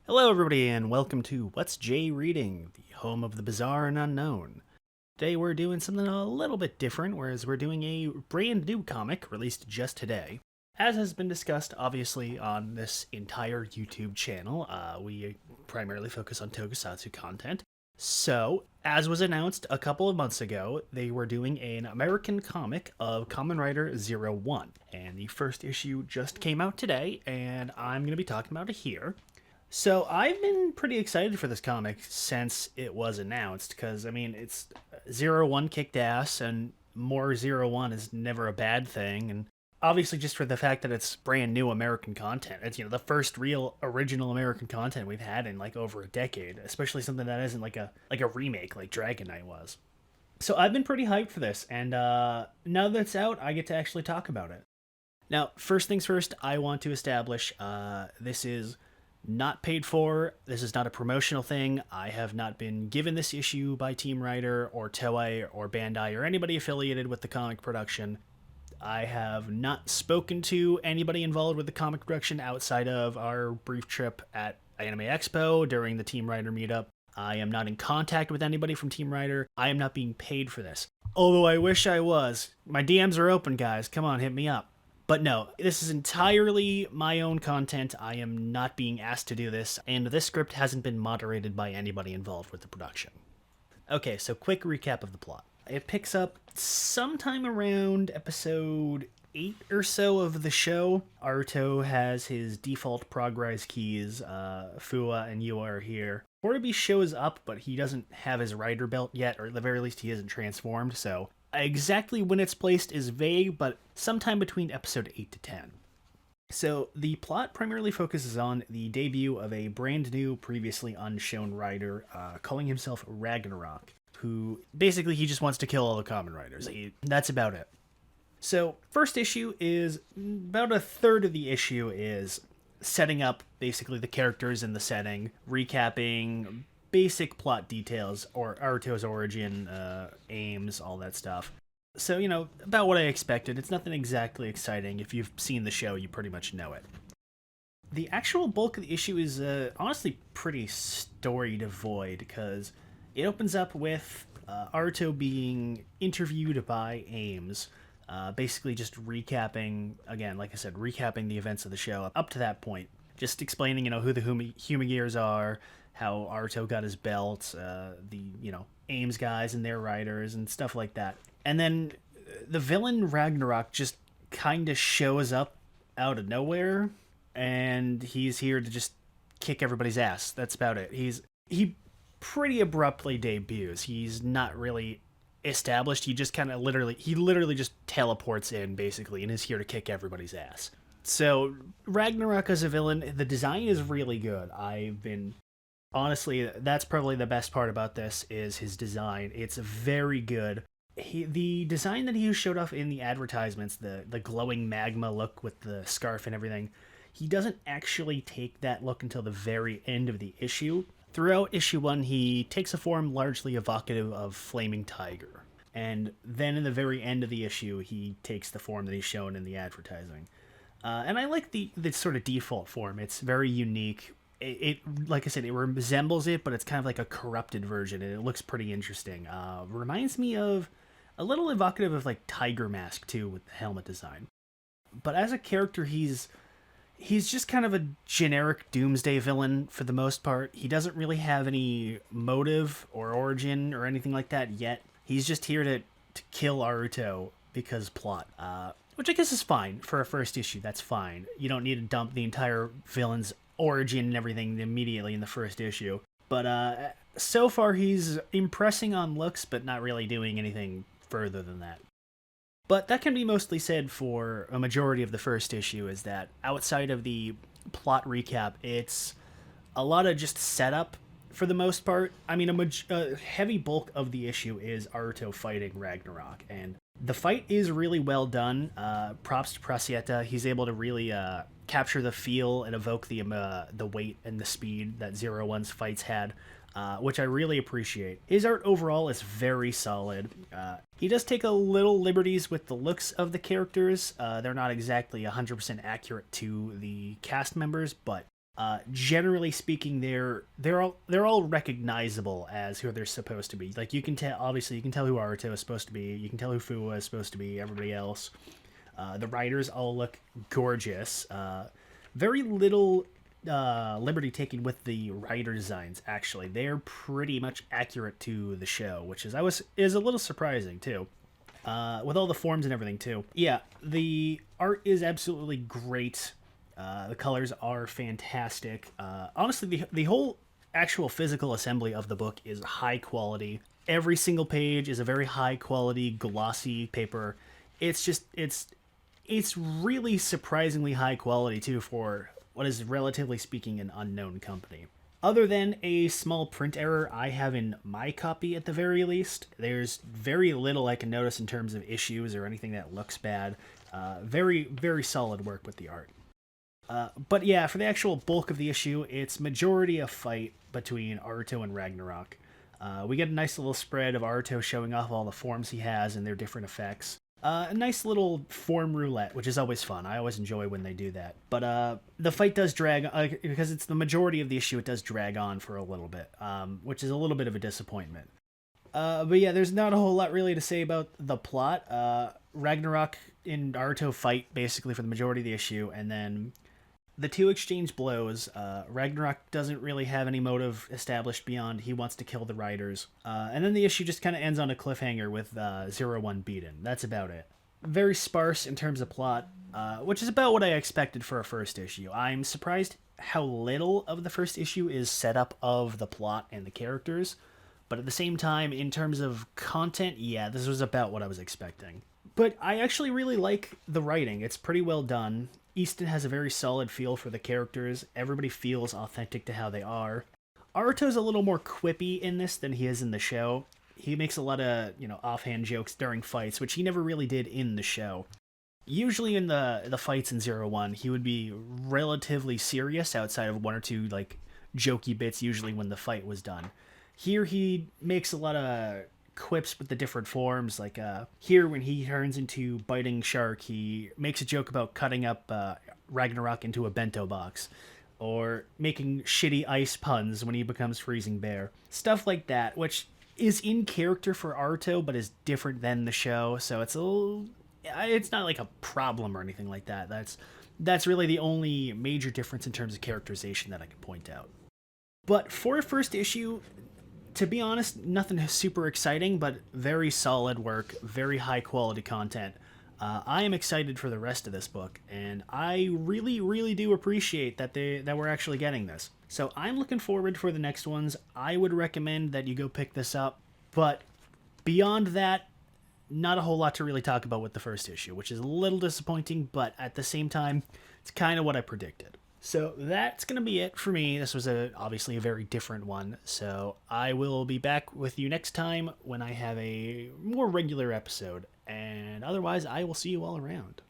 Hello, everybody, and welcome to What's Jay Reading, the home of the bizarre and unknown. Today, we're doing something a little bit different, whereas we're doing a brand new comic released just today. As has been discussed, obviously, on this entire YouTube channel, we primarily focus on tokusatsu content. So, as was announced a couple of months ago, they were doing an American comic of Kamen Rider 01. And the first issue just came out today, and I'm going to be talking about it here. So I've been pretty excited for this comic since it was announced, because, I mean, it's 01 kicked ass, and more 01 is never a bad thing, and obviously just for the fact that it's brand new American content. It's, the first real original American content we've had in, like, over a decade, especially something that isn't like a remake like Dragon Knight was. So I've been pretty hyped for this, and now that it's out, I get to actually talk about it. Now, first things first, I want to establish this is not paid for. This is not a promotional thing. I have not been given this issue by Team Rider or Toei or Bandai or anybody affiliated with the comic production. I have not spoken to anybody involved with the comic production outside of our brief trip at Anime Expo during the Team Rider meetup. I am not in contact with anybody from Team Rider. I am not being paid for this. Although I wish I was. My DMs are open, guys. Come on, hit me up. But no, this is entirely my own content. I am not being asked to do this, and this script hasn't been moderated by anybody involved with the production. Okay, so quick recap of the plot. It picks up sometime around episode 8 or so of the show. Aruto has his default progress keys. Fua and Yua are here. Horby shows up, but he doesn't have his rider belt yet, or at the very least he isn't transformed, so exactly when it's placed is vague, but sometime between episode 8 to 10. So the plot primarily focuses on the debut of a brand new, previously unshown rider, calling himself Ragnarok, who basically he just wants to kill all the Kamen Riders. That's about it. So first issue is about a third of the issue is setting up basically the characters in the setting, recapping basic plot details, or Aruto's origin, aims, all that stuff. So, about what I expected. It's nothing exactly exciting. If you've seen the show, you pretty much know it. The actual bulk of the issue is honestly pretty story devoid, because it opens up with Aruto being interviewed by Ames, basically just recapping, again, like I said, recapping the events of the show up to that point. Just explaining, who the Humagears are, how Aruto got his belt, the, Ames guys and their riders and stuff like that. And then the villain Ragnarok just kind of shows up out of nowhere, and he's here to just kick everybody's ass. That's about it. He pretty abruptly debuts. He's not really established. He just kind of literally just teleports in, basically, and is here to kick everybody's ass. So Ragnarok as a villain, the design is really good. Honestly, that's probably the best part about this, is his design. It's very good. The design that he showed off in the advertisements, the glowing magma look with the scarf and everything, he doesn't actually take that look until the very end of the issue. Throughout issue 1, he takes a form largely evocative of Flaming Tiger. And then in the very end of the issue, he takes the form that he's shown in the advertising. And I like the sort of default form. It's very unique. It like I said, it resembles it, but it's kind of like a corrupted version, and it looks pretty interesting. Reminds me of a little evocative of like Tiger Mask too, with the helmet design. But as a character, he's just kind of a generic doomsday villain for the most part. He doesn't really have any motive or origin or anything like that yet. He's just here to kill Aruto because plot. Which I guess is fine for a first issue. That's fine. You don't need to dump the entire villain's origin and everything immediately in the first issue. But so far he's impressing on looks, but not really doing anything further than that. But that can be mostly said for a majority of the first issue, is that outside of the plot recap, it's a lot of just setup for the most part. I mean, a heavy bulk of the issue is Aruto fighting Ragnarok, and the fight is really well done. Props to Prasietta. He's able to really capture the feel and evoke the weight and the speed that 01's fights had, which I really appreciate. His art overall is very solid. He does take a little liberties with the looks of the characters. They're not exactly 100% accurate to the cast members, but Generally speaking, they're all recognizable as who they're supposed to be. Like you can tell, obviously, you can tell who Aruto is supposed to be. You can tell who Fuwa is supposed to be. Everybody else, the writers all look gorgeous. Very little liberty taken with the writer designs. Actually, they're pretty much accurate to the show, which is a little surprising too. With all the forms and everything too. Yeah, the art is absolutely great. The colors are fantastic. Honestly, the whole actual physical assembly of the book is high quality. Every single page is a very high quality, glossy paper. It's really surprisingly high quality too for what is relatively speaking an unknown company. Other than a small print error I have in my copy at the very least, there's very little I can notice in terms of issues or anything that looks bad. Very, very solid work with the art. But yeah, for the actual bulk of the issue, it's majority a fight between Aruto and Ragnarok. We get a nice little spread of Aruto showing off all the forms he has and their different effects. A nice little form roulette, which is always fun. I always enjoy when they do that. But the fight does drag, because it's the majority of the issue, it does drag on for a little bit, which is a little bit of a disappointment. But yeah, there's not a whole lot really to say about the plot. Ragnarok and Naruto fight basically for the majority of the issue, and then the two exchange blows. Ragnarok doesn't really have any motive established beyond he wants to kill the riders. And then the issue just kind of ends on a cliffhanger with 0-1 beaten. That's about it. Very sparse in terms of plot, which is about what I expected for a first issue. I'm surprised how little of the first issue is set up of the plot and the characters. But at the same time, in terms of content, yeah, this was about what I was expecting. But I actually really like the writing. It's pretty well done. Easton has a very solid feel for the characters. Everybody feels authentic to how they are. Aruto's a little more quippy in this than he is in the show. He makes a lot of, offhand jokes during fights, which he never really did in the show. Usually in the fights in 0-1, he would be relatively serious outside of one or two, jokey bits, usually when the fight was done. Here he makes a lot of quips with the different forms. Here when he turns into biting shark, he makes a joke about cutting up Ragnarok into a bento box, or making shitty ice puns when he becomes freezing bear. Stuff like that, which is in character for Aruto, but is different than the show. So it's not like a problem or anything like that. That's really the only major difference in terms of characterization that I can point out. But for a first issue, to be honest, nothing super exciting, but very solid work, very high quality content. I am excited for the rest of this book, and I really, really do appreciate that we're actually getting this. So I'm looking forward for the next ones. I would recommend that you go pick this up, but beyond that, not a whole lot to really talk about with the first issue, which is a little disappointing, but at the same time, it's kind of what I predicted. So that's going to be it for me. This was obviously a very different one. So I will be back with you next time when I have a more regular episode. And otherwise, I will see you all around.